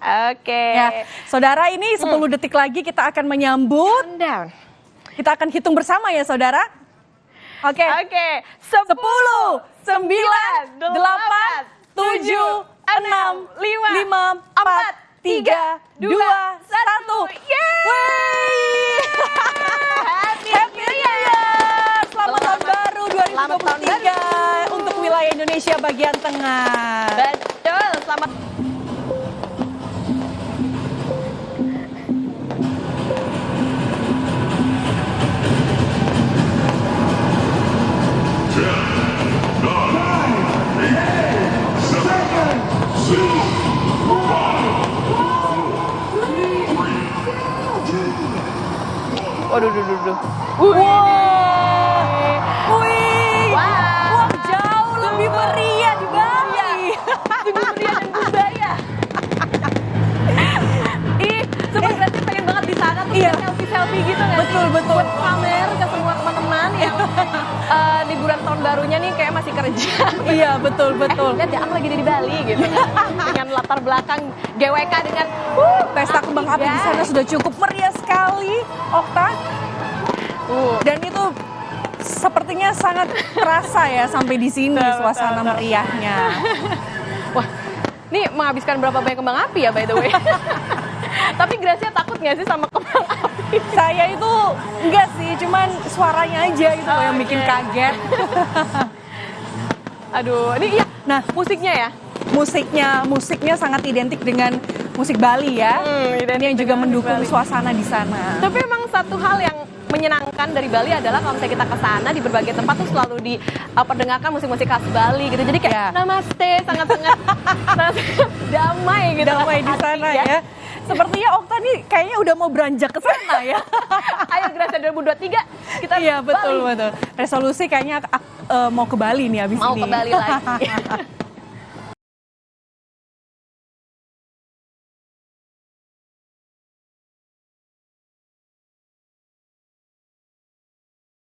Oke. Ya, saudara, ini 10 detik lagi kita akan menyambut. Countdown. Kita akan hitung bersama ya, saudara. Oke. Oke. 10, 9, 8, 7, 6, 5, 4, 3, 2, 1. Yeay! Happy New Year! Selamat tahun baru Selamat tahun 2023 untuk wilayah Indonesia bagian tengah. Betul, selamat. Waduh, Wih, Wow. jauh lebih meriah di Bali. Lebih meriah dan budaya. Ih, super Gracia pengen banget di sana tuh Iya. selfie gitu nggak sih? Betul. Buat pamer ke semua teman-teman yang liburan tahun barunya nih kayak masih kerja. Iya, betul. Lihat ya, aku lagi di Bali gitu. Dengan latar belakang GWK dengan Pesta kembang api di sana sudah cukup meriah sekali, Okta. Dan itu sepertinya sangat terasa ya sampai di sini suasana meriahnya. Wah, ini menghabiskan berapa banyak kembang api ya by the way? Tapi Gracia takut nggak sih sama kembang api? Saya itu enggak sih, cuman suaranya aja gitu loh yang bikin kaget. Aduh, ini iya. Nah, musiknya ya? Musiknya sangat identik dengan musik Bali ya. Ini yang juga mendukung suasana di sana. Tapi emang satu hal yang menyenangkan dari Bali adalah kalau misalnya kita ke sana di berbagai tempat tuh selalu diperdengarkan musik-musik khas Bali gitu. Jadi kayak namaste, sangat-sangat damai gitu. Damai di sana ya. Sepertinya Okta nih kayaknya udah mau beranjak ke sana ya. Ayo Gracia 2023 kita Iya, betul. Bali. Resolusi kayaknya mau ke Bali nih abis ini. Mau ke Bali lagi.